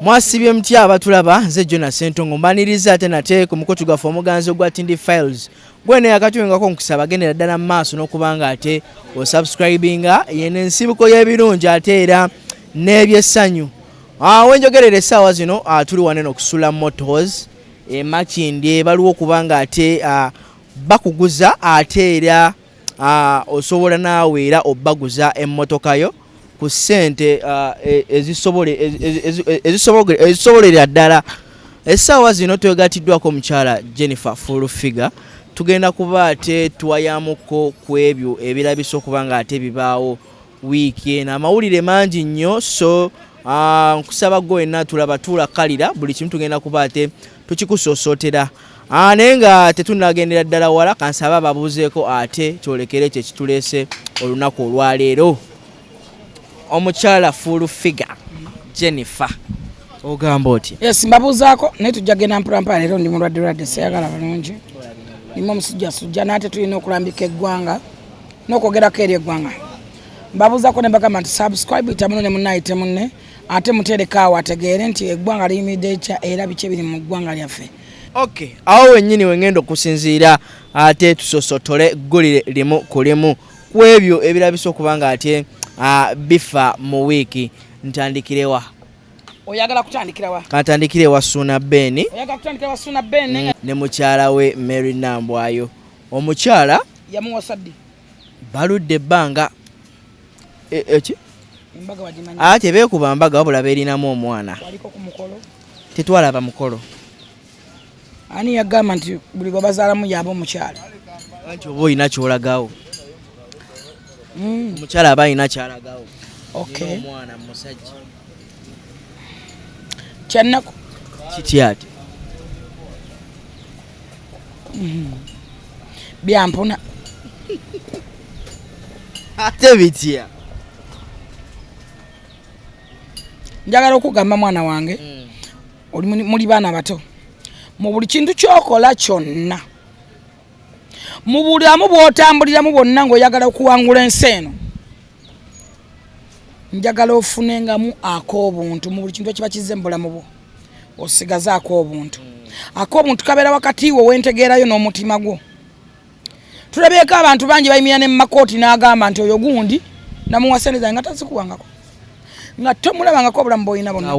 Mwasibye mtya abatulaba nze Jonas Sentongo mbaniriza ate nate ku mukotu gwa omuganzo gwa Tindi Files gwene yakatwengako nkusaba gendera ddala maaso n'okubanga ate osubscribinga yene nsibuko y'ebirungi ate era n'ebyessanyu. Wenjogerera essaawa zino tuli wane n'okusula Motors Makindye baliwo okubanga ate bakuguza ate era osobola naawe era obbaguza emmotoka yo ku ssente ezisobolera ddala. Essaawa zino twegatiddwako omukyala Jennifer Full-Figure tugenda kuba ate tuwayamuko ku ebyo ebirabisa okuba nga ate bibaawo wiiki eno. Amawulire mangi nnyo, so nkusaba gwe wenna tulaba tulakalira buli kimu tugenda kuba ate tukikusosootera. Naye nga tetunnagendera ddala wala kansaba ababuuzeeko ate kyolekere ekyo ekituleese olunaku olwaleero. Omukyala Full-Figure Jennifer ogamba otya? Yes, mbabuuzaako naye tujja genda mpulampa leero ndi mulwadde seyagala balungi. Ndimu omusujjasujja n'ate tulina okulambika eggwanga n'okwogerako eri eggwanga. Mbabuuzaako ne mbagamba nti subscribe itamuno ne munnaayite munne ate muterekaawo ategeere nti eggwanga liyimiridde etya era biki ebiri mu ggwanga lyaffe. Okay, awo wennyini wengenda okusinziira ate tusosotole ggulire limu ku limu ku ebyo ebirabisa okuba nga ate bifa mu wiiki. Ntandikirewa? Oyagala kutandikirawa? Kantandikirewa Suna Ben. Oyagala kutandikirawa Suna Ben? Ne mukyala we Mary Nambwayo. Omukyala yamuwasa ddi? Baludde ebbanga eki? Embaga wagimanyi? Ate beekuba mbaga wabula beerinamu omwana. Waliko ku mukolo? Tetwalaba mukolo. Ani yagamba nti buli gwe bazaalamu yaba omukyala? Anti oba olina kyolagawo. Omukyala aba alina kyalagawo. Okay. Omwana musajja. Kyannaku kiti ate? Byampuna. Ate bitya? Njagala okugamba mwana wange oli muli baana bato, mu buli kintu kyokola kyonna, mu bulamu bw'otambuliramu bwonna ng'oyagala okuwangula ensi eno, njagala ofunengamu ak'obuntu mu buli kintu ekiba kizze mu bulamu bwo, osigaze ak'obuntu. Ak'obuntu kabeera wakati wo wentegeerayo n'omutima gwo. Tulabyeko abantu bangi bayimira ne mu makooti n'agamba nti oyo gundi namuwaseneza nga tazikuwangako, nga tomulabangako obulamu bw'olina bonna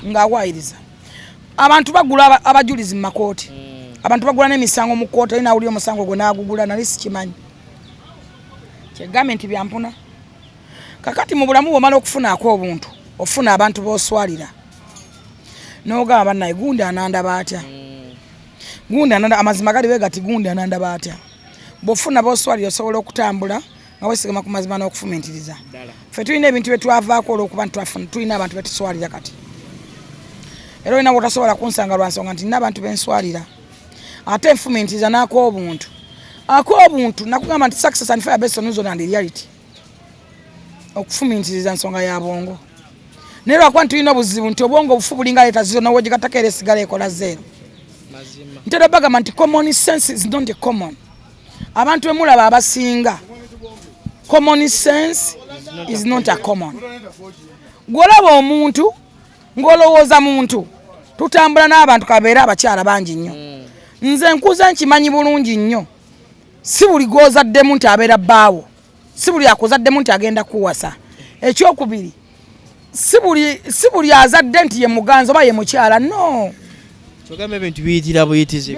ng'awaayiriza. Abantu bagula abajulizi mu makooti, abantu bagula n'emisango mu kkooti, oli nawulira omusango gwe n'agugula, nali sikimanyi. Kyegambe nti byampuna. Kakati mu bulamu bw'omala okufuna ak'obuntu, ofuna abantu b'oswalira n'ogamba bannaye gundi anandaba atya, gundi anandaba, amazima gali wegati gundi anandaba atya. Bw'ofuna b'oswalira osobola okutambula nga weesigama ku mazima n'okufumiitiriza. Ffe tulina ebintu bye twavaako olw'okuba nti tulina abantu be tuswalira kati. Era olina bw'otasobola kunsanga lwa nsonga nti nina abantu be nswalira. Ate nfumiitiriza n'ak'obuntu. Ak'obuntu nakugamba nti success and fire based on news and reality. Okufumiitiriza nsonga ya bwongo. Naye lwakuba nti tulina obuzibu nti obwongo obufu bulinga leeta zero n'owegikattako era esigala ekola zero. Ntera bagamba nti common sense is not common. Abantu bemulaba abasinga, common sense is not a common. Gwolaba omuntu ng'olowooza muntu, tutambula n'abantu kabeera abakyala bangi nnyo. Nze nkuza nkimanyi bulungi nnyo. Si buli gw'ozaddemu nti abeera bbaawo, si buli akuzaddemu nti agenda kuwasa. Ekyokubiri, si buli azadde nti ye muganzi oba ye mukyala, no. Kyogamba ebintu biyitira buyitizi.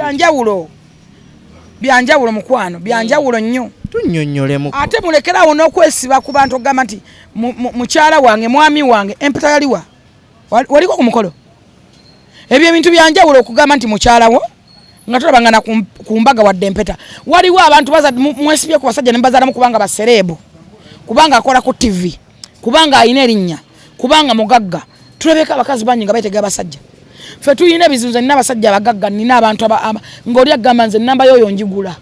Byanjawulo mukwano, byanjawulo nnyo. Tunnyonnyolemu. Ate mulekerawo n'okwesiba ku bantu okugamba nti mukyala wange, mwami wange, empeta yaliwa? Waliko ku mukolo? Ebyo ebintu byanjawulo okugamba nti mukyalawo nga tolabangana ku mbaga wadde empeta. Waliwo abantu mwesibye ku basajja ne mbazaalamu kubanga basereebu, kubanga akola ku TV, kubanga alina erinnya, kubanga mugagga. Tulabeko abakazi bangi nga beetegeka basajja. Ffe tulina ebizibu, nze nina abasajja abagagga, nina abantu ng'oli agamba nze ennamba y'oyo njigula.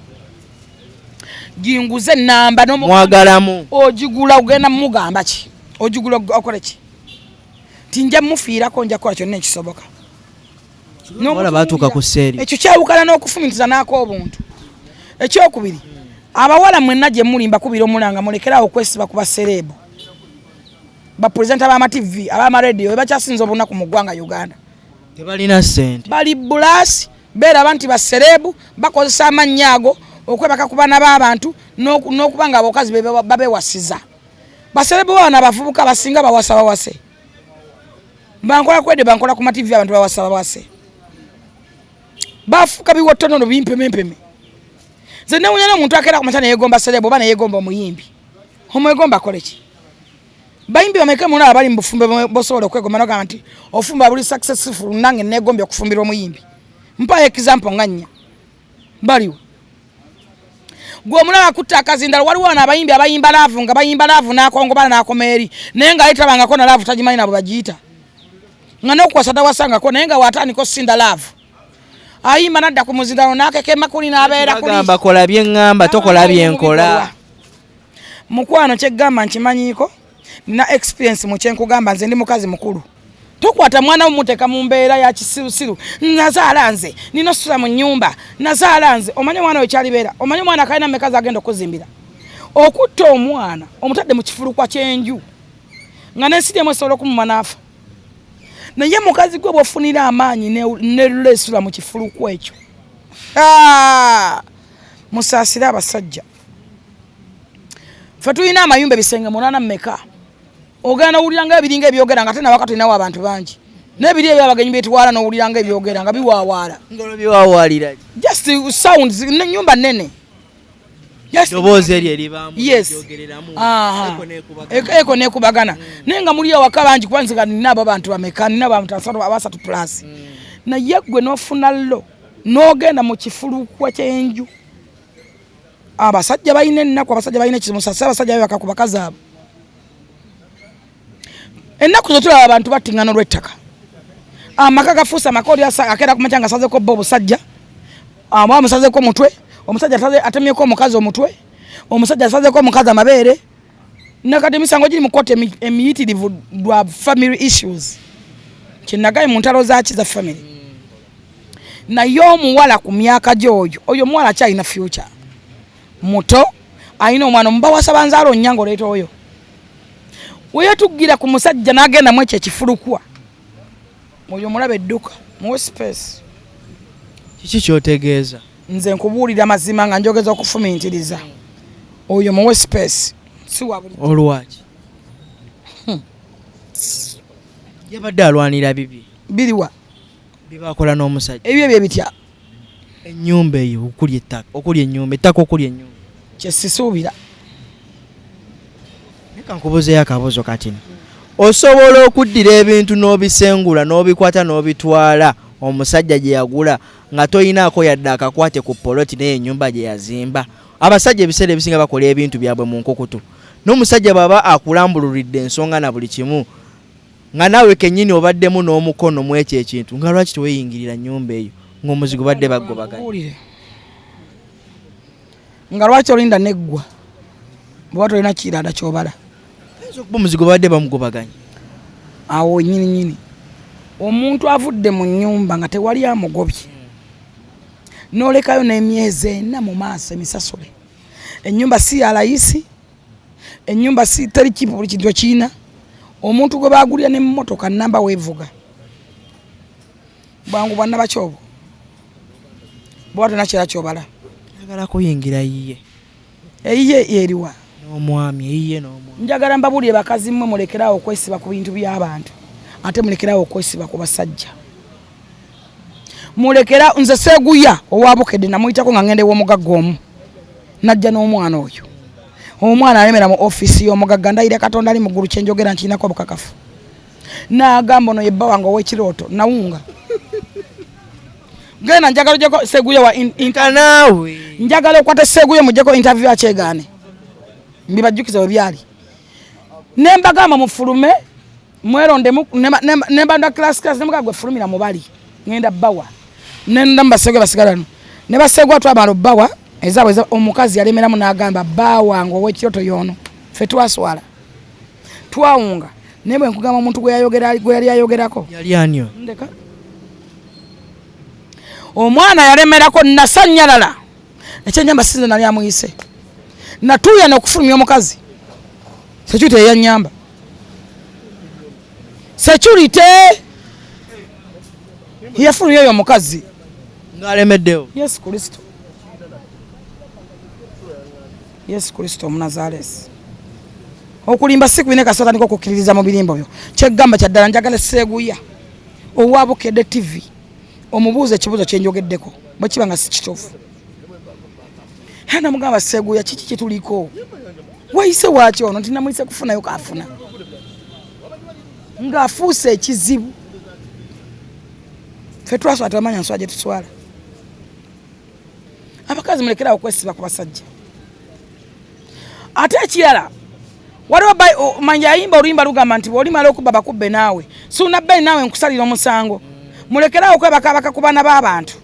Ginguze ennamba mwagalamu. Ogigula ogenda mugamba ki? Ogigula okole ki? Tinja mufiirako nja kukola kyonna ekisoboka. Wala batuuka ku sseeri. Ekyo kyawukana n'okufumiitiriza n'ak'obuntu. Ekyokubiri, abawala mwenna gye muli mbakubira omulanga mulekerawo okwesiba ku basereebu. ba presenter ba TV aba radio ebakyasinza obunaku mu ggwanga Uganda tebalina sente bali bulasi bera banti baserebu bakozesa amannyago okwebaka kubana b'abantu n'okubanga abokazi babewasiza baserebu bana bavubuka basinga bawasa bawase bankola kwede bankola ku TV abantu bawasa bawase bafuka biwotono no bimpemempeme zene unyana omuntu akera kumatana yegomba serebu bana yegomba omuyimbi omwegomba koleki bayimbi bameka muna abali mbufumbe bosobola okwegomba noga nti ofumba buli successful nange negomba okufumbira omuyimbi mpa example nganya baliwo gwo mulala kutakazindala waliwo na abayimbi abayimba laavu nga bayimba laavu nakongo bana nakomeri nenga ayitabanga kona laavu tajimanyi nabo bajiita ngano kwasada wasanga kona nenga watani ko sinda laavu ayimba nadda ku muzindalo nakeke makuli nabeera kuli gamba kola byengamba tokola byenkola mukwano kyegamba nkimanyiko nina experience mu kyenkugamba nze ndi mukazi mukulu tokwata mwana omuteka mu mbeera ya kisirusiru nazaala nze nino sula mu nyumba nazaala nze omanye mwana we kyalibeera omanye mwana kalina mekazi agenda okuzimbira okutta omwana omutadde mu kifulukwa kyenju nga nensiryemu esobola okumumanafa naye mukazi gwe bwofunira amaanyi nelulesula mu kifulukwa ekyo musaasire abasajja fe tulina amayumba ebisenge 8 mmeka ogana owuliranga ebiringa ebyogera nga tena wakati nawo abantu bangi nebiri ebyo abagenyi betwala n'owuliranga ebyogera nga biwaawala ngolo biwaawalira just sounds nyumba nene dobozi eri eribamu byogereramu eko nekubagana nenga muri awaka bangi kwanzika nina abo bantu bameka nina abantu abasatu plus naye gwe nofuna lo n'ogenda mu kifulukwa kyenju abasajja bayina ennaku abasajja bayina kimusasa abasajja bakakuba kazaabo ennaku zotula abantu batingana olw'ettaka amaka gafuusa amakoli akera kumachanga asazeko bo busajja amusazeko mutwe omusajja atemyeko omukazi omutwe omusajja asazeko omukazi amabeere nakati emisango giri mu kooti emiyitirivu lwa family issues kinagaye mu ntalo zaaki za family naye omuwala ku myaka gy'oyo oyo omuwala akyalina future muto ayina omwana omubawasa banzaalo onnyango oleeta oyo weyetugira ku musajja n'agenda mu ekyo ekifulukwa oyo mulaba edduka muwe space kiki kyotegeeza nze nkubuulira mazima nga njogeza okufumintiriza oyo muwe space si wabuli olwaki yabadde alwanira bibi biriwa bibakola n'omusajja ebyo bye bitya ennyumba eyo okuli ettaka okuli ennyumba ettaka okuli ennyumba kyesisuubira eka nkubuzeeyo akabuzo kati osobola okuddira ebintu n'obisengula n'obikwata n'obitwala omusajja gye yagula nga toyinaako yadde akakwate ku poloti naye ennyumba gye yazimba abasajja ebiseera ebisinga bakola ebintu byabwe mu nkukutu n'omusajja baba akulambululidde ensonga na buli kimu nga naawe kennyini obaddemu n'omukono mu ekyo ekintu nga lwaki teweyingirira nnyumba eyo ng'omuzigo badde baggobaganya nga lwaki olinda neggwa bwaba tolina kiranda kyobala okuba omuzigo badde bamugobaganya awo nyini omuntu avudde mu nnyumba nga tewali amugobye n'olekayo n'emyezi 4 mu maaso emisasule ennyumba si ya layisi ennyumba si teri kipu buli kintu kiina omuntu gwe bagulya n'emmotoka namba weevuga bwangu bwanna bakyobo bwaba tolina kira kyobala njagala kuyingira yiye eyiye eriwa n'omwami eyiye n'omwami njagala mbabulire bakazi mmwe mulekerawo okwesiba ku bintu by'abantu ate mulekerawo okwesiba ku basajja mulekera nze Seguya owabukedde namuyitako nga ngende w'omugagga omu najja n'omwana oyo omwana alemera mu office y'omugagga ndayira Katonda ali muggulu kyenjogera nkirinako obukakafu n'agamba ono yebba wange ow'ekirooto nawunga genda njagala ojeko Seguya wa naawe njagala okwate Seguya mujjeko interview akyegane mbibajjukiza we byali nembagamba mufulume mwerondemu nembanda class nemugagwe fulumira mubali ngenda bawa nenda mbasegwe basigalano ne basegwa twabalo bawa ezaabwe omukazi yalemeramu n'agamba bawa ngo ow'ekyoto yono fe twaswala twawunga nebwe nkugamba omuntu gwe yali ayogerako yali anyo ndeka omwana yalemerako nasanyalala ekyenyamba sinze nali amuyise natuuya n'okufulumya omukazi sekyuta eyanyamba security yafulumya oyo omukazi ng'alemeddewo. Yesu Kristo Omunazaalesi. Okulimba si kwine kasota niko kukkiririza mu birimbo byo. Kyeggamba kya ddala njagala Sseguya owaabukedde TV omubuuze ekibuuzo kye njogeddeko bwe kiba nga si kituufu. Hana mugamba Sseguya kiki kye tuliko? Wayise waaki ono nti namuyise kufunayo kaafuna. Ng'afuuse ekizibu. Ffe twaswala tebamanya nswala gye tuswala. Abakazi mulekera okwesiba ku basajja. Ate ekirala waliwo manja ayimba oluyimba lugamba nti bw'olimala okuba bakubbe naawe suunabbe naawe nkusalira omusango. Mulekerawo kwebakabaka ku baana b'abantu.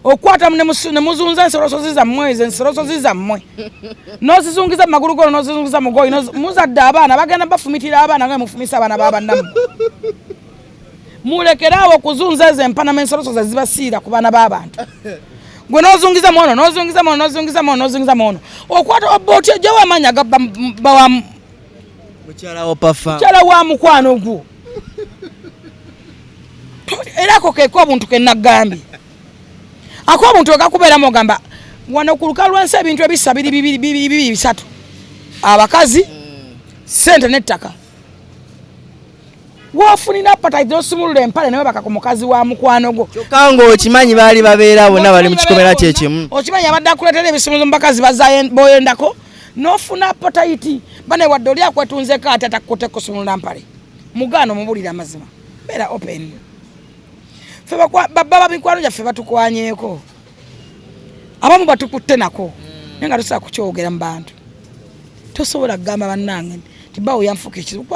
Okwata ne muzunza ensolosozi zammwe ezo ensolosozi zammwe. N'ozizungiza mu magulu golo n'ozizungiza mu goyi muzadde abaana bagenda bafumitira abaana nga mufumisa abaana b'abannammwe. Mulekerawo okuzunza ezo empanama ensolosozi ezibasiira ku baana b'abantu. Gwe n'ozungiza mwono n'ozungiza mwono n'ozungiza mwono n'ozungiza mwono. Okwata obooti ejja wamanya gabba mukyala wo pafa. Mukyala wa mukwano gwo. Era ako keeko obuntu ke nagambye. Ako obuntu okakubeeramu ogamba wano ku lukalu lw'ensi ebintu ebisa bibiri bisatu. Abakazi, ssente n'ettaka. Wafunina appetite osumulula empale nawe baka ku mukazi wa mukwano gwo. Kyokka ng'okimanyi baali babeera bonna bali mu kikomera kye kimu. Okimanyi abadde akuleetera ebisumuzo mu bakazi boyendako n'ofuna appetite. Bane wadde oli akwetunzeko ate atakutte kusumulula mpale. Mugaano mubulira amazima. Beera open. Ffe baba mikwano gyaffe batukwanyeeko. Abamu batukutte nako. Naye nga tosobola kukyogera mu bantu. Tosobola kugamba bannange nti bawo yanfuka ekizibu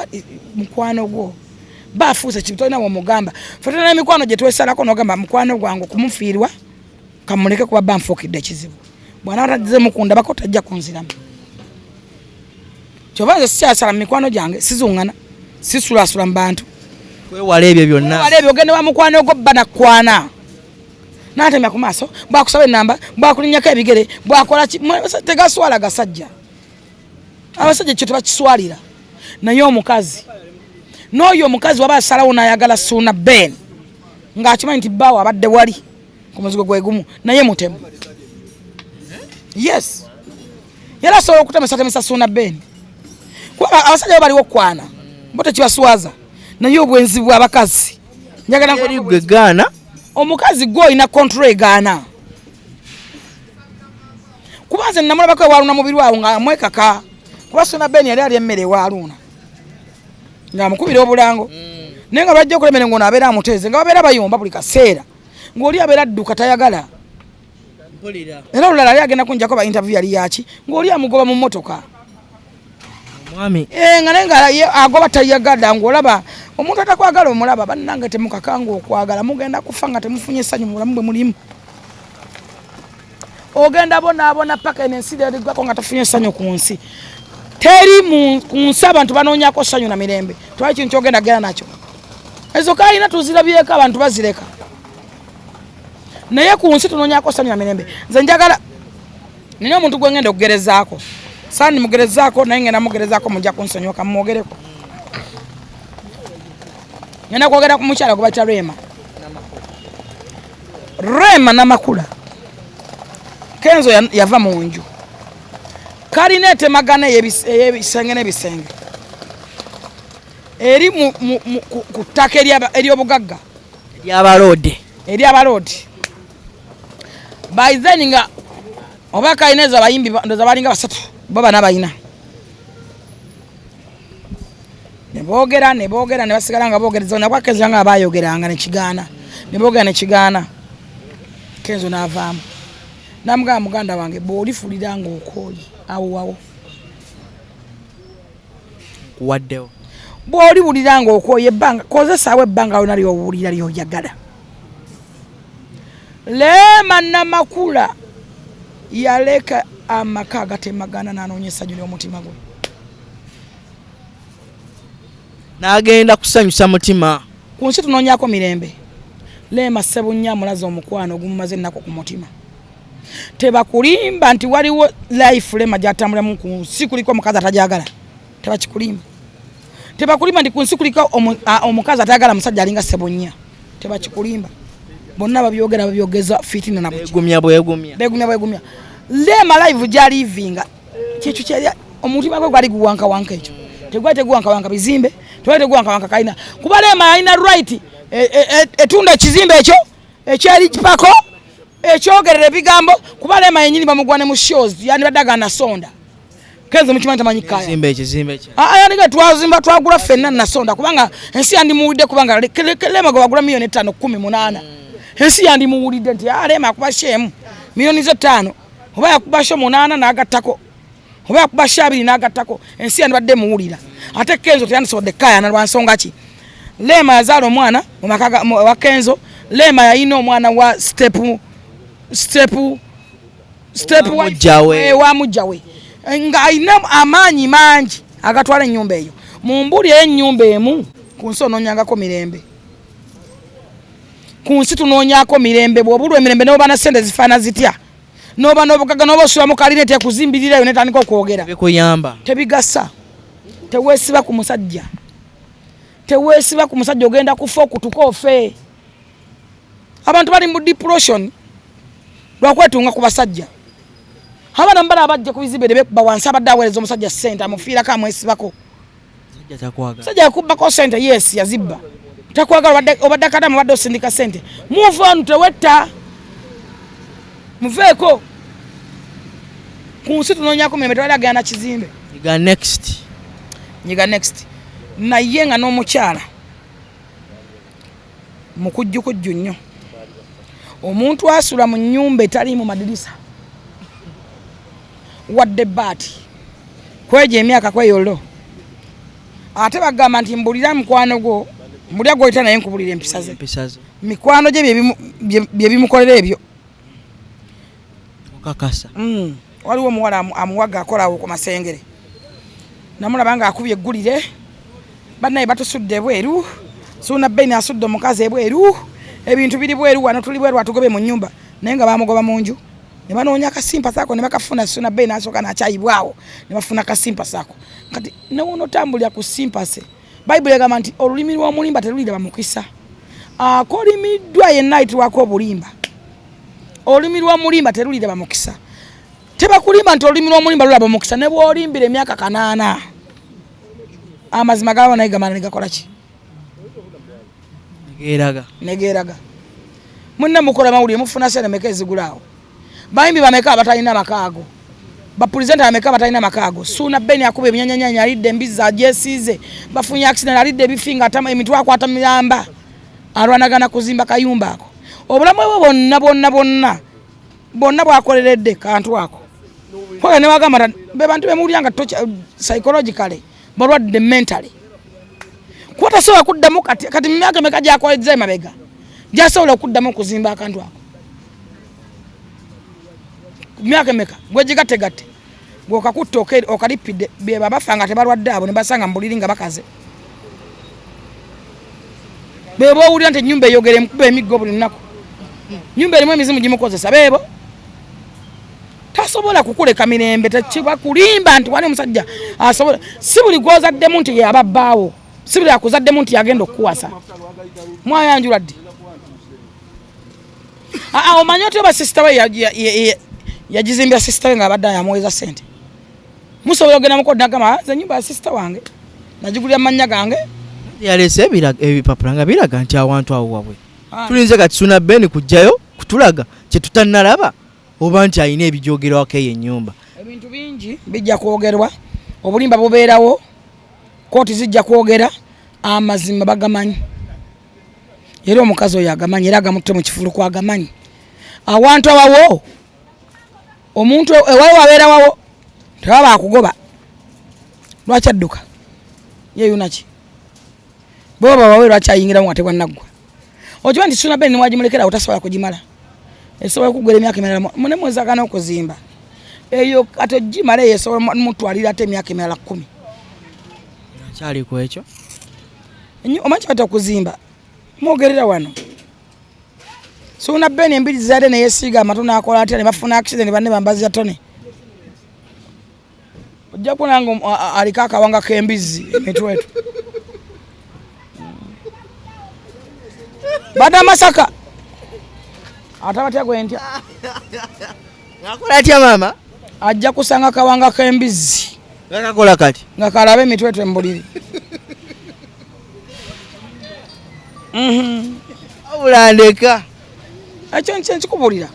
mukwano gwo. Bafuuse kibi tolina w'omugamba. Ffe tulina emikwano gye twesalako n'ogamba mukwano gwange okumufiirwa kamuleke kuba banfuukidde ekizibu. Bwana ataddize mukunda bako tajja kunziramu. Kyova nze sikyasala mu mikwano gyange sizuŋŋana sisulasula mu bantu. Kwewala ebyo byonna. Kwewala ebyo ogende wa mukwano gwo banakwana. N'atemya ku maaso bwakusaba ennamba bwakulinnyako ebigere bwakola tegaswala gasajja. Abasajja kye tubakiswalira. Naye omukazi n'oyo omukazi waba asalawo n'ayagala suuna Ben ng'akimanyi nti bbaawo abadde wali ku muzigo gwe gumu naye mutemu. Yes. Yali asobola okutemesatemesa suuna Ben. Kuba abasajja bo baliwo okwana bo tekibaswaza naye obwenzi bw'abakazi njagala gwe gaana omukazi gwe olina control egaana. Kuba nze namulabako ewaluna mubiri wawo nga mwekaka kuba suuna Ben yali ali emmere ewaluna ng'amukubira obulango. Naye nga bajja okulemera ng'ono abeera amuteeze nga babeera bayomba buli kaseera ng'oli abeera adduka tayagala. Era olulala yali agenda kunjako ba interview yali yaki ng'oli amugoba mu mmotoka. Mwami. Nga naye nga agoba tayagala ng'olaba omuntu atakwagala omulaba bannange temukakanga okwagala mugenda kufa nga temufunye essanyu mu bulamu bwe mulimu. Ogenda bonaabona paka ensi erigwako nga tafunye essanyu ku nsi. Teri ku nsi abantu banoonyako essanyu na mirembe. Twali kintu kyogenda genda nakyo. Ezo kaalina tuzirabyeko abantu bazireka. Naye ku nsi tunoonyako essanyu na mirembe. Nze njagala nina omuntu gwe ngenda okugerezaako. Sani mugerezaako naye ngenda mugerezaako mujja kunsonyiwaka mumwogereko. Ngenda kwogera ku mukyala gwe bakya Rema Namakula. Kenzo yava mu nju. Kalina etemagana ey'ebisenge n'ebisenge. Eri ku ttaka ery'obugagga. Ery'abaloodi. By then nga oba kalina ezo abayimbi ndoza balinga basatu bo bana bayina. Ne boogera ne basigala nga boogereza na kwa Kenzo nga abayogeranga ne kigaana. Ne boogera ne kigaana. Kenzo n'avaamu. Namugamba muganda wange bw'olifulira ng'okooye awo kuwaddewo bw'oliwulira ng'okooye ebbanga kozesaawo ebbanga lona ly'owulira ly'oyagala. Rema Namakula yaleka amaka agatemagana n'anoonya essanyu ly'omutima gwe. N'agenda kusanyusa mutima. Ku nsi tunoonyako mirembe. Rema Ssebunya amulaza omukwano ogumumaze ennaku ku mutima. Tebakulimba nti waliwo life Rema gy'atambulamu ku nsi kuliko omukazi atajagala. Tebakikulimba. tebakulimba ndi kunsi kuliko omukazi atayagala musajja alinga Ssebonnya tebakikulimba bonna babyogeza fitina na begumya Lema live ja livinga kyekyo kyali omutima gwe gwali guwanka ekyo tegwate guwanka bizimbe twate guwanka kaina kuba Lema alina right etunda ekizimbe ekyo ekyali kipako ekyogerera ebigambo kuba Lema yenyini bamugwane mu shows yani badaga na sonda Kenzo mukimanta manyikaya kizimbe yani ga twazimba twagula fenna na sonda kubanga ensi yandi muwulide kubanga Lema gwe bagula milioni 5 18 ensi yandi muwulide nti Lema kuba shemu milioni 5 oba yakuba sho 8 n'agattako oba yakuba 2 n'agattako ensi yandi badde muwulira ate Kenzo teyandisodde kaya na lwansonga ki Lema yazala omwana mu makaga wa Kenzo Lema yayina omwana wa step wa mujawe nga ayina amaanyi mangi agatwala ennyumba eyo mumbuli ennyumba emu ku nsi onoonyangako mirembe ku nsi tunoonyako mirembe bw'obulwa emirembe n'oba na ssente zifaana zitya n'oba n'obugaga n'oba osula mu kalineti ekuzimbirirayo netandika okwogera tebigasa teweesiba ku musajja ogenda kufa okutuka ofe abantu bali mu depression lwakwetunga ku basajja abana mbala abajja ku bizimbe bekuba wansi abadde aweereza omusajja ssente amufiirako amwesibako sajja yakubbako ssente yes yazibba takwagala obadde kadamu badde osindika ssente move on tewetta muveeko ku nsi tunoonyako mirembe tewali agenda kizimbe nyiga next naye nga n'omukyala mukujjukujju nnyo omuntu asula mu nnyumba etali mu madirisa wadde baati kweja emyaka kweyolo ate bagamba nti mbulira mukwano gwo mbulira gwoyita naye nkubulira empisa ze mikwano gye bye bimukolera ebyo okakasa waliwo omuwala amuwaga akolawo ku Masengere namulaba nga akubye eggulire bannaye batusudde ebweru Ssuuna Beni asudde omukazi ebweru ebintu biri bweru wano tuli bweru atugobe mu nnyumba naye nga bamugoba mu nju ne banoonya akasimpa saako ne bakafuna Ssuuna Beni asooka n'akyayibwawo ne bafuna akasimpa saako kati ne wono otambulira ku simpase Bayibuli egamba nti olulimi lw'omulimba terulira bamukisa akolimiddwa yenna ayitibwako obulimba olulimi lw'omulimba terulira bamukisa tebakulimba nti olulimi lw'omulimba lulaba bamukisa ne bw'olimbira emyaka 8 amazima gaabo naye gamala ne gakola ki negeeraga munne mukola mawulire mufuna sente meka ezigulaawo bayimbi bameka abatalina makaago bapulizenta bameka abatalina makaago Ssuuna Beni akuba ebinyanyanya alidde embizi agyesiize bafunye accident alidde ebifinga atama emitwe akwata miramba alwanagana kuzimba kayumba ako obulamu bwe bonna bwakoleredde kantu ako kwa ne wagamba be bantu bemuwulira psychologically balwadde mentally kwata sowa kuddamu kati myaka meka gyakolezza emabega gyasobola okuddamu okuzimba akantu ako myaka meka gwegigategatte gwokakutta okalipidde be babafanga tebalwadde abo ne basanga mbuliri nga bakaze bebo owulira nti ennyumba eyogera emukuba emiggo buli nnaku nyumba erimu emizimu gimukozesa bebo tasobola kukuleka mirembe tekibakulimba nti wali omusajja asobola si buli gwozaddemu nti yababbaawo si buli akuzaddemu nti yagenda okukuwasa mwayanjula ddi omanyi oti oba sisita we yagizimbya sisita we ng'abadde yamuweza ssente musobola ogenda mukodde nagamba ze ennyumba ya sisita wange nagigulira mannya gange yalese ebipapula nga biraga nti awantu awo wabwe tulinze kati Ssuuna Beni kujjayo kutulaga kye tutannalaba oba nti alina ebijogerwako eyo ennyumba ebintu bingi bijja kwogerwa obulimba bubeerawo kooti zijja kwogera amazima bagamanyi era omukazi oyo agamanyi era agamutte mu kifulu kwagamanyi awantu awawo omuntu ewawe wabeera wawo tebaba akugoba lwaki adduka yeyunaki boba wawe lwaki ayingiramu nga tebwannaggwa okiba nti Ssuuna Beni niwagimulekerawo tasobola kugimala esobola okugwera emyaka emirala mune mwezagana okuzimba eyo kati ogimala eyo esobola mutwalira ate emyaka emirala 10 kyali ku ekyo omanyi kibata okuzimba mwogerera wano Ssuuna Beni embiri zade neyesiiga amatu n'akola atya ne bafuna accident banne bambaza tone ojja kunanga aliko akawanga k'embizzi emitwetu Bada Masaka. Atabatya gwentya. Ngakola atya mama? Ajja kusanga kawanga k'embizi. Ngakakola kati. Ngakalabe emitwetwe mbuliri. Obulandeka. Ekyo nkikubulira.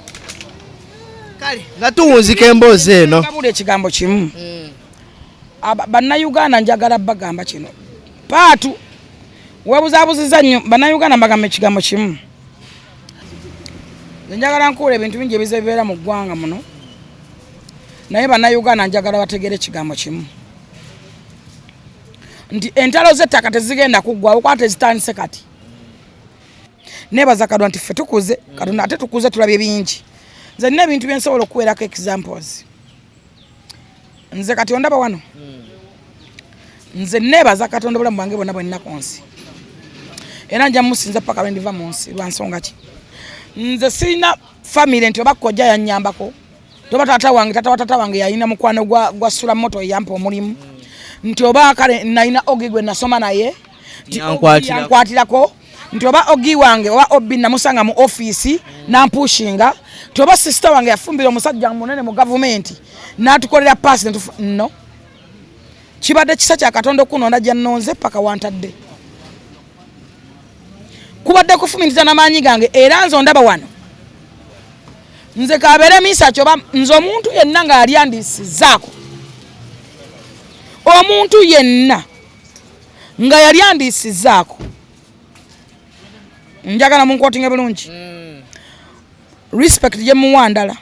Kale nga tuwunzika emboozi eno. Kabula ekigambo kimu. Bannayuganda njagala bagamba kino. Paatu webuzaabuzizza nnyo bannayuganda mbagamba ekigambo kimu. Njagala nkuula ebintu bingi ebiza bibeera mu ggwanga muno. Naye bannayuganda njagala bategere ekigambo kimu. Nti entalo z'ettaka tezigenda kuggwawo kuba tezitandise kati. Nebaza Katonda nti ffe tukuze, Katonda ate tukuze tulabye bingi. Nze nina ebintu bye nsobola okuweerako examples. Nze kati ondaba wano. Nze nebaza Katonda obulamu bwange bwonna bwe nnina ku nsi. Era nja musinza paka lwe ndiva mu nsi lwa nsonga ki. Nze sirina family nti oba kkojja yannyambako. Toba tata wange yalina mukwano gwa sula moto yampa omulimu. Nti oba kale nalina ogi gwe nasoma naye. Yankwatirako. Nti oba ogi wange oba obbi namusanga mu office nampushinga. Nti oba sister wange yafumbira omusajja munene mu government n'atukolera pass no. Kibadde kisa kya Katonda okunonda gye nnonze paka wantadde. Kubadde kufumitiza n'amaanyi gange era nze ondaba wano. Nze kabeere misa kyoba nze omuntu yenna nga yalyandisizaako. Omuntu yenna nga yalyandisizaako. Njagala munkotinge bulungi. Respect gye muwandala.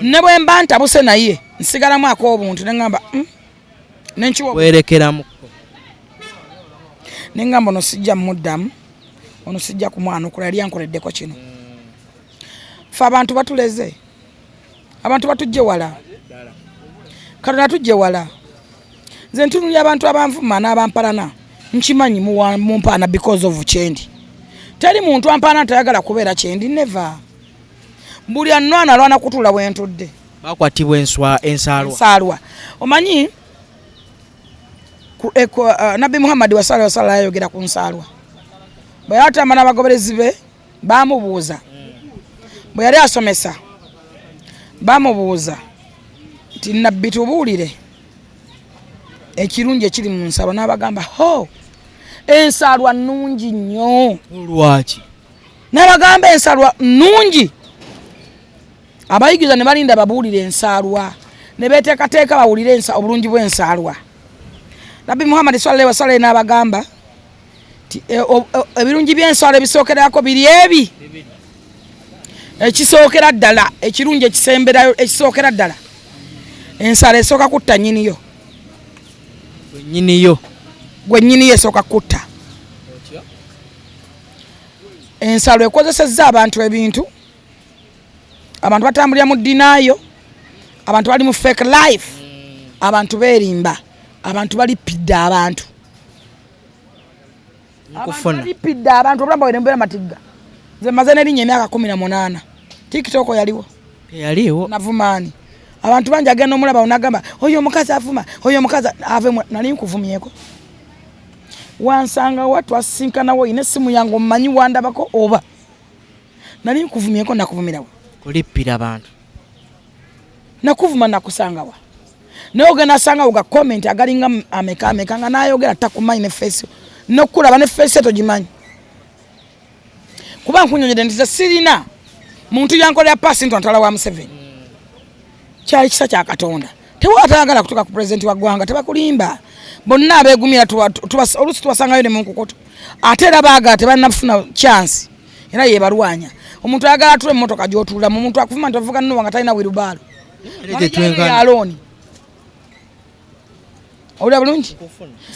Ne bwe mba ntabuse naye nsigalamu ak'obuntu ne ngamba nenkiwa werekeramu. Ne ngamba ono sijja muddamu, ono sijja kumwanukula yali yankoleddeko kino. Ffe abantu batuleze. Abantu batujje wala. Katonda tujje wala. Nze ntunulira abantu abanvuma n'abampalana. Nkimanyi mumpaana because of kyendi. Teri muntu ampaana tayagala kubeera kyendi never. Buli annwana alwana kutula bwentudde. Bakwatibwa ensaalwa. Ensaalwa. Omanyi Nabi Muhammad wa sallallahu alaihi ayogera ku nsaalwa. Bwe yatamba n'abagoberezi be bamubuuza. Bwe yali asomesa bamubuuza nti nabbi tubuulire ekirungi ekiri mu nsaalwa n'abagamba ho ensaalwa nnungi nnyo. Lwaki? N'abagamba ensaalwa nnungi. Abayigiza ne balinda babuulire ensaalwa ne beteekateeka bawulire obulungi bw'ensaalwa. Nabi Muhammad sallallahu alaihi wasallam n'abagamba nti ebirungi by'ensaalwa ebisookerako biri ebi. Ekisookera ddala ekirungi ekisemberayo ekisookera ddala ensaalwa esooka kutta nnyiniyo. Gwe nnyiniyo esooka kutta. Ensaalwa ekozesezza abantu ebintu. Abantu batambulira mu dinaayo. Abantu bali mu fake life. Abantu beerimba. Abantu balipidde abantu. Balipidde abantu obulamba bwe mbeera matigga. Nze maze n'erinnya emyaka 18. TikTok yaliwo. Yaliwo. Navumaani. Abantu bangi agenda omulaba onagamba oyo omukazi avuma, oyo omukazi ave nali nkuvumyeko. Wansanga watu asinkanawo ine simu yangu mmanyi wandabako oba. Nali nkuvumyeko nakuvumirawo. Kulipira abantu. Nakuvuma nakusangawa. Naye ogenda asanga uga comment agalinga ameka nga nayogera takumanyi ne face. Nokulaba ne face togimanyi. Kuba nkunyonyedde nti sirina muntu yankolera pasi ntwala wa Museveni. Kyali kisa kya Katonda. Tewatayagala kutuka ku president wa ggwanga tebakulimba. Bonna abeegumira olusi tubasangayo ne mu nkokoto. Ate era baaga tebanafuna chance. Era yebalwanya. Omuntu ayagala atule emmotoka gy'otuula mu muntu akuvuma nti avuga nno nga talina wirubaalo. Yaloni. Olya bulungi?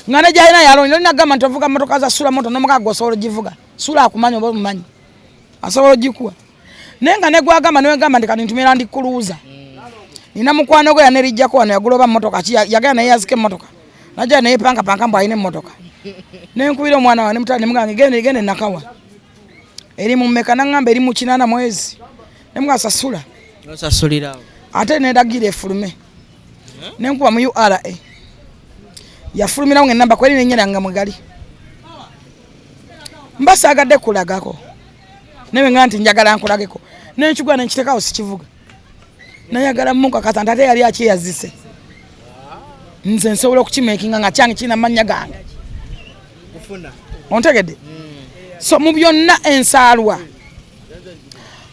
Nga ne gyalina yaloni nalina gamba nti avuga mmotoka za sula moto n'omukaga gw'osobola ogivuga. Sula akumanyi oba omumanyi. Asobola ogikuwa. Naye nga ne gwagamba newe gamba ndi kati ntumira ndi kuluuza. Nina mukwano gwe yanerijjako wano yaguloba mmotoka yagala naye yazike emmotoka. Najja naye panka mbu alina emmotoka. Ne nkubira omwana wange ne mutala ne mugamba gende nakawa. Eri mu mmeka n'angamba eri mu 8 mwezi. Ne mugasasula. Osasulirawo. Ate ne ndagira efulume. Ne nkuba mu URA. Yafulumirawo ng'ennamba kweri n'ennyera nga mugali. Mbasaagadde kulagako. Newe nganti njagala nkulageko. Nenchugwa nenchitekawo sikivuga. Nayagala munka katanda ate yali akiyazise. Nze nsobola okukimekinga nga kyange kina manya gange. Kufuna. Ontegedde? So mu byonna ensaalwa.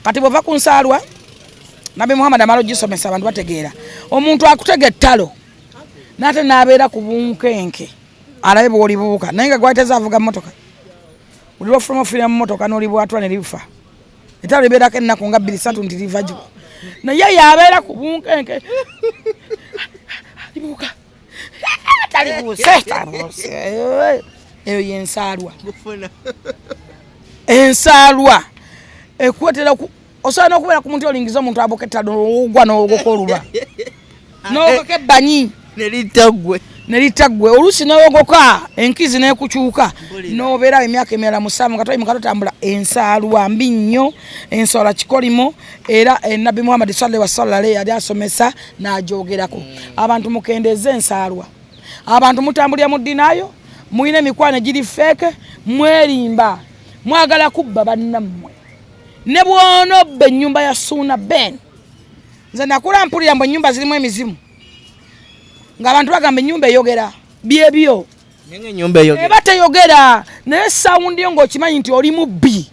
Kati bwova ku nsaalwa Nabi Muhammad amalo gisomesa abantu bategeera. Omuntu akutega ettalo nate nabeera ku bunkenke. Alabe bwoli buuka. Naye nga gwateza avuga mmotoka. Uliwo from film mmotoka n'oli bwatwa ne lifa. Ettalo libeera kennaku nga 2-3 nti liva jjo. Naye yabeera ku bunkenke. Libuuka. Eyo yensaalwa. Ensaalwa ekwetera ku osana okubeera ku muntu olingiza omuntu aboketta ogwa n'ogokolula n'ogoke banyi nelitagwe olusi n'ogoka enkizi n'ekukyuka n'obeera emyaka emirala 7 nga toyi tambula. Ensaalwa mbi nnyo, ensaalwa kikolimo era Nabi Muhammad sallallahu alaihi wasallam yali asomesa n'ajogerako. Abantu mukendeze ensaalwa, abantu mutambulira mu ddinaayo, muyina emikwano giri feke, mwerimba, mwagala kubba bannammwe. Ne bwono be nyumba ya Suna Ben. Nze nakula mpulira mbu nyumba zirimu emizimu. Nga abantu bagamba nyumba eyogera. Byebyo. Nenge nyumba eyogera. Eba teyogera. Naye sound yo ng'okimanyi nti oli mubbi.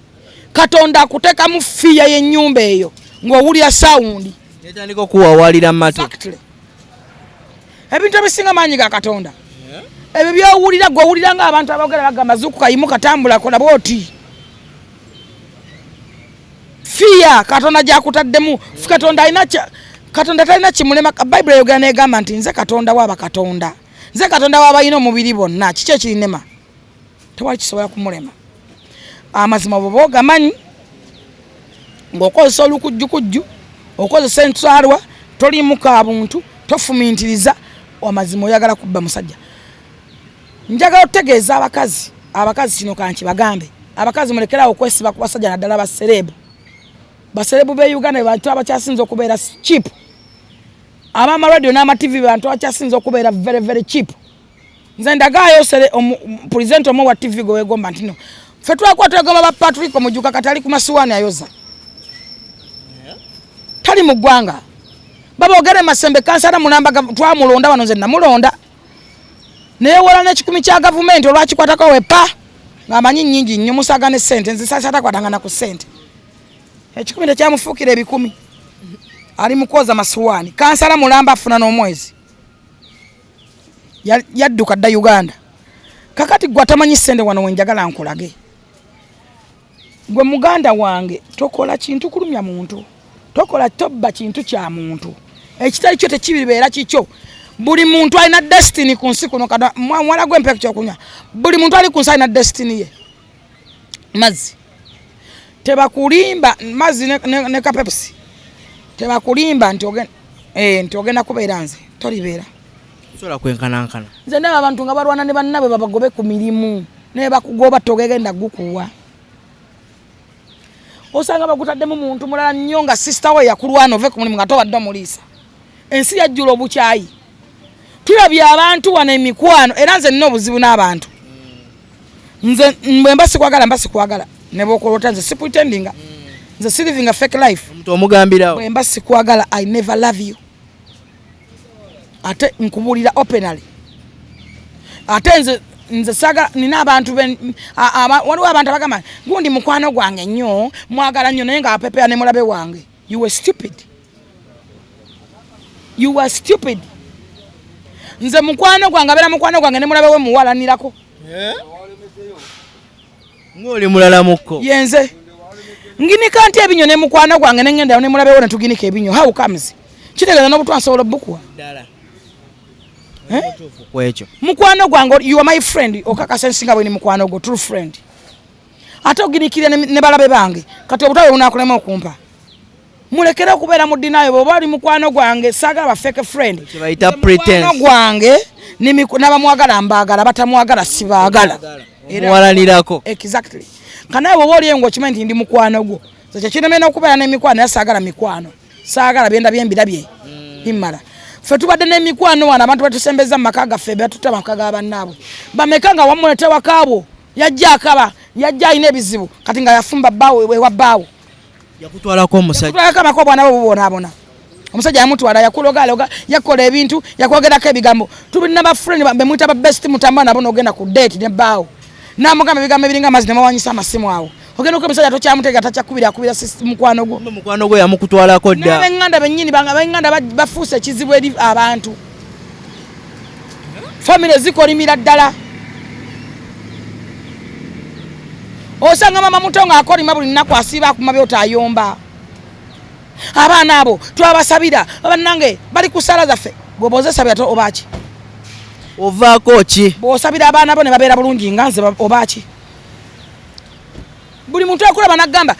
Katonda akuteka mu fiya y'ennyumba eyo ng'owulira sound. Netandika okuwawalira matu. Exactly. Ebintu ebisinga maanyi ga Katonda. Ebyo by'owulira gw'owulira ng'abantu abogera bagamba zuukuka yimuka tambula kola bw'oti. Fiya Katonda gyakutaddemu. Katonda talina kimulema. Bible yogera n'egamba nti nze Katonda w'aba Katonda. Nze Katonda w'abalina omubiri bonna. Kiki ekirinema? Tewali kisobola kumulema. Amazima bw'oba ogamanyi ng'okozesa olukujjukujju, okozesa ensaalwa, tolimuka abuntu, tofumintiriza, amazima oyagala kubba musajja. Njagala otegeeza abakazi kino kanki bagambe. Abakazi mulekerawo okwesiba ku basajja naddala baserebu. Baserebu be Uganda bantu abakyasinza okubeera cheap. Amama radio n'ama TV bantu abakyasinza okubeera very very cheap. Nze ndagaayo present omu wa TV go wegomba ntino. Ffe twakwata egomba ba Patrick Mujuka katali ku masuwani ayoza. Tali mu ggwanga. Babogere Masembe kansala mulamba twamulonda wano nze namulonda. Naye wala n'ekikumi kya gavumenti olwakikwatako wepa. Ng'amanyi nnyingi nnyo musagane ssente nze sasa takwatangana ku ssente. Ekikumi tekyamufuukira ebikumi. Ali mukoza masuwani. Kansala mulamba afuna n'omwezi. Yadduka dda Uganda. Kakati gwe atamanyi ssente wano wenjagala nkulage. Gwe muganda wange tokola kintu kulumya muntu. Tokola tobba kintu kya muntu. Ekitali kyo tekibibeera kikyo. Buli muntu alina destiny ku nsi kuno kada mwala gwe mpeka kyokunya. Buli muntu ali ku nsi alina destiny ye. Mazzi. Tebakulimba mazzi ne kapepsi. Tebakulimba nti ogenda kubeera nze. Tolibeera. Sola kwenkanankana. Nze ndaba abantu nga balwana ne bannabe babagobe ku mirimu. Ne bakugoba togegenda gukuwa. Osanga bakutaddemu muntu mulala nnyo nga sister we yakulwana ove ku mulimu nga tobadde omuliisa. Ensi yajjula obukyayi. Tulabye abantu wana emikwano era nze nina obuzibu n'abantu. Nze mbasi kwagala ne bokolota nze si pretendinga. Nze si living a fake life. Omuntu omugambirawo. Mbasi kwagala I never love you. Ate nkubulira openly. Ate nze saga nina abantu waliwo abantu abagamba gundi mukwano gwange nnyo mwagala nnyo naye nga apepea ne mulabe wange. You were stupid. You were stupid. Nze mukwano gwange abeera mukwano gwange ne mulabe we muwalanirako. Ng'oli mulala mukko. Yenze. Nginika nti ebinyo ne mukwano gwange ne ngenda ne mulabe we ne tuginika ebinyo. How comes? Kitegeeza n'obutwa nsobola bbukuwa. Ddala. Kwekyo. Mukwano gwange you are my friend okakasa nsinga bwe ni mukwano go true friend. Ate oginikire ne balabe bange. Kati obutawe unakulema okumpa. Mulekera okubeera mu dinayo bwe bali mukwano gwange saga ba fake friend. Kibaita pretense. Mukwano gwange n'abamwagala mbagala batamwagala sibaagala. Muwalanirako. Exactly. Kanaye bwe oli ngo kimanyi ndi mukwano gwo. Kye kinemena okubeera n'emikwano yasaagala mikwano. Saagala byenda byembirabye. Bimmala. Ffe tubadde n'emikwano wana abantu batusembeza mu maka gaffe batutta maka g'abannaabwe. Bameka nga wamulete wakaabo yajja akaba yajja alina ebizibu kati nga yafumba bbaawo ewa bbaawo yakutwalako omusajja yakutwalako amako bwana bo bonaabona omusajja yamutwala yakulogaloga yakola ebintu yakwogerako ebigambo tubulina bafriend bemuyita ba best mutamba nabo nogenda ku date ne bbaawo namugamba ebigambo ebiringa amazzi nemawanyisa amasimu awo ogenda ko omusajja tokyamutega takyakubira mukwano gwo yamukutwalako dda n'abenganda bennyini abenganda bafuuse ekizibu eri abantu famire zikolimira ddala osanga mama muto nga akolima buli nnaku asiiba akuma byota ayomba abaana abo twabasabira bannange bali ku ssala zaffe bw'obaozesabira to obaaki ovaako ki bw'osabira abaana bo ne babeera bulungi nga nze obaaki buli muntu akulaba n'agamba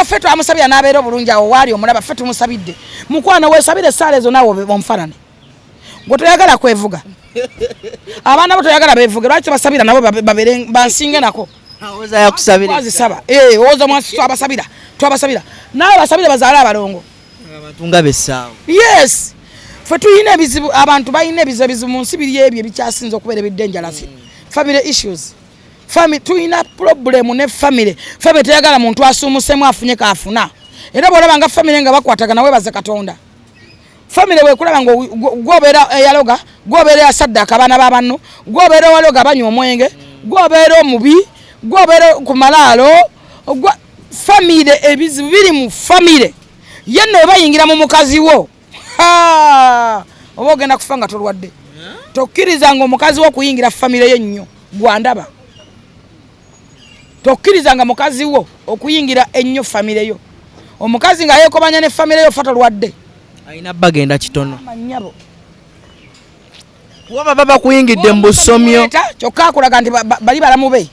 ffe twamusabira n'abeera obulungi awo waali omulaba ffe tumusabidde mukwano weesabire essaala ezo naawe omufaanane gwe toyagala kwevuga abaana bo toyagala beevuge lwaki tebasabira nabo babeere bansinge nako oza yakusabira wazisaba oza mwasi twabasabira naawe basabire bazaale abalongo abatunga bessaawo yes ffe tulina ebizibu abantu balina ebizibu mu nsi biri ebyo ebikyasinza okubeera ebiddenjalasi family issues tulina problemu ne family family teyagala muntu asuumusemu afunye kaafuna era bwolaba nga family nga bakwatagana webaze katonda family wekulaba nga gwobeera eyaloga gwobeera eyasaddaaka abaana b'abanno gwobeera owaloga banywa omwenge gwobeera omubi gwobeera ku malaalo family ebizibu biri mu family yenno webayingira mu mukazi wo oba ogenda kufa nga tolwadde tokkirizanga omukazi wo okuyingira family ye nnyo gwandaba tokkirizanga mukazi wo okuyingira ennyo family yo omukazi nga yeekobanya ne family yo fa tolwadde alina bagenda kitono amanyabo kuba baba bakuyingidde mu busomyo kyokka akulaga nti bali balamu be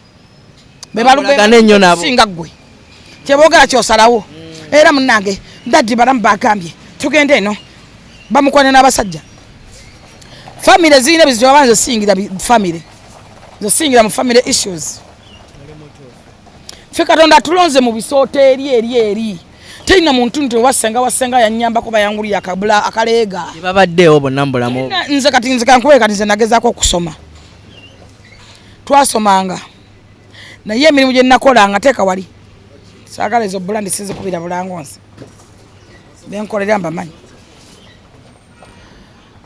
balugana ennyo nabo singa ggwe kyeboogera kyosalawo era munnange daddi balamu bagambye tugende eno bamukwane n'abasajja family zirina ebizibu abanze zesingira mu family issues ffe katonda atulonze mu bisooto eri terina muntu nti wasenga yanyambako bayangulira akaleega babaddeewo bonna mbulamu nze kankubere kati nze nagezaako okusoma twasomanga naye emirimu gye nakolanga teeka wali saagala ezo bulandi sizikubira bulangonzi benkolera mbamanyi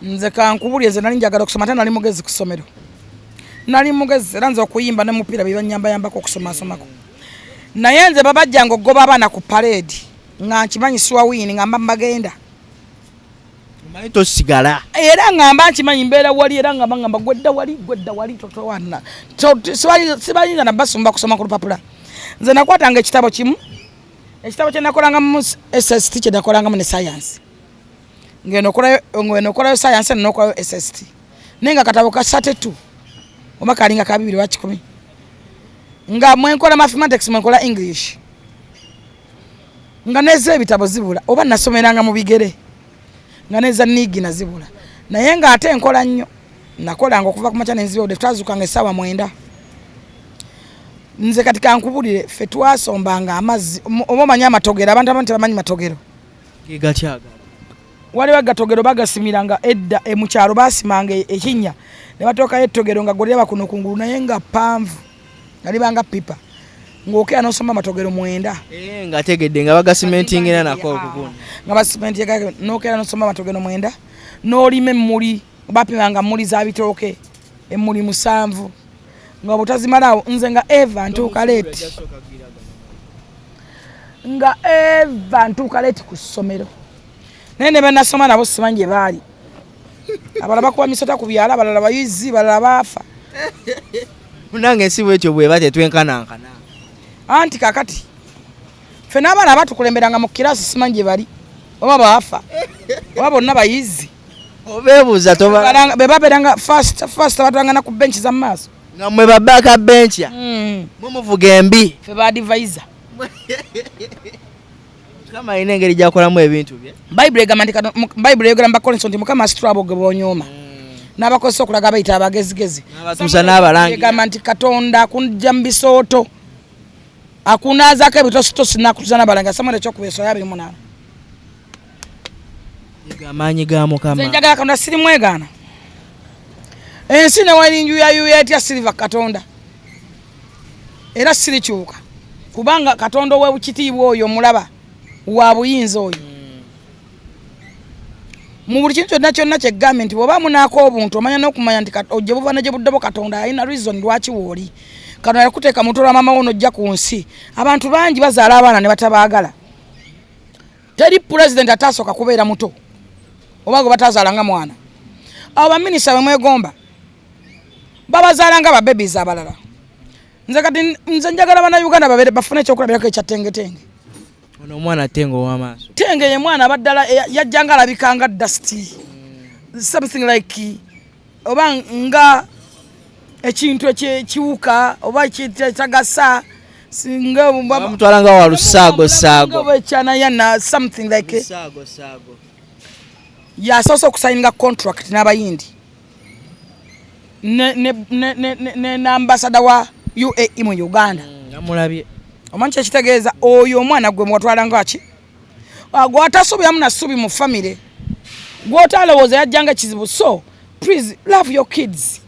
nze kankubulye nze nali njagala okusoma ate nali mugezi ku ssomero nali mugezi era nze okuyimba nemupiira byebanyambayambako okusomasomako naye nze babajjanga okugoba abaana ku parade nga nkimanyi siwawini nga mba mbagenda omanyi tosigala era ngamba nkimanyi mbeera wali era ngamba gwedda wali totowanna sibayinza nabasumba kusoma ku lupapula nze nakwatanga ekitabo kimu ekitabo kyenakolangamu SST kyenakolangamu ne science ngeno okolayo science nokolayo SST naye nga katabo ka 32 oba kalinga ka 2 wa 10 nga mwenkola mathematics mwenkola English nga neze ebitabo zibula oba nasomeranga mu bigere nga neza nigi nazibula naye nga ate enkola nnyo nakolanga okuva ku macha nenzibo de twazukanga essaawa 9 nze kati kankubulire ffe twasombanga amazzi oba omanyi amatogero abantu abamu tebamanyi matogero gegatyaga waliwo agatogero bagasimiranga edda mu kyalo baasimanga ekinnya ne batookayo ettogero nga goliraba kuno kungulu naye nga panvu nga libanga pipa ng'okera n'osoma amatogero 9 nga ategedde nga bagasimentingira nako okukuna nga basimentinga n'okera n'osoma amatogero 9 n'olima emmuli bapimanga mmuli za bitooke emmuli 7 nga butazimalawo nze nga Eva ntuuka leeti ku ssomero naye ne bennasoma nabo simanyi gye baali abalala bakuba misota ku byala abalala bayizi balala baafa munange ensi bwetyo bweba tetwenkanankana anti kakati ffe n'abaana abatukulemberanga mu kirasi simanyi gye bali oba baafa oba bonna bayizi obeebuuza be babeeranga fast batwangana ku benchi za maaso nga mmwe babaaka bencha mumuvuga embi ffe ba advisor kama alina engeri gyakolamu ebintu bye bayibuli eyogera mubakolinso nti mukama asitula boge boonyooma n'abakozesa okulaga abayita abagezigezi n'abatuusa n'abalangi egamba nti katonda akunjja mu bisooto akunazaako ebitositosi n'akutuza n'abalangi Samuel ekyokubeeso 28 amaanyi ga mukama nze njagala katonda sirimwegaana ensi newalinjuyayuya etya silva katonda era sirikyuka kubanga Katonda ow'ekitiibwa oyo mulaba wa buyinza oyo mu buli kintu kyonna kye gavumenti bw'oba munaako obuntu omanya n'okumanya nti ojja buva ne gye buddebo Katonda alina reason lwaki wooli kano yakuteeka muntu lwa mama wono ojja ku nsi abantu bangi bazaala abaana ne batabaagala teri president atasooka kubeera muto oba gwe batazaalanga mwana abo baminisita bemwegomba babazaala nga babebies abalala nze njagala bannayuganda babeere bafune ekyokulabirako ekyatengetenge ono omwana Tengo ow'amaaso Tenge ye mwana abaddala yajjanga alabika nga dusty something like oba nga ekintu ekiwuka oba kitagasa singa bamutwala nga wa lusaago bwekyana yana something like saago yasoose okusayininga contract n'abayindi ne ambasada wa UAE mu Uganda namulabye omanyi kyekitegeeza oyo omwana gwe mwatwala ngaki gw'atasuubiramu nasuubi mu famire gw'otalowooza yajjanga kizibu so please love your kids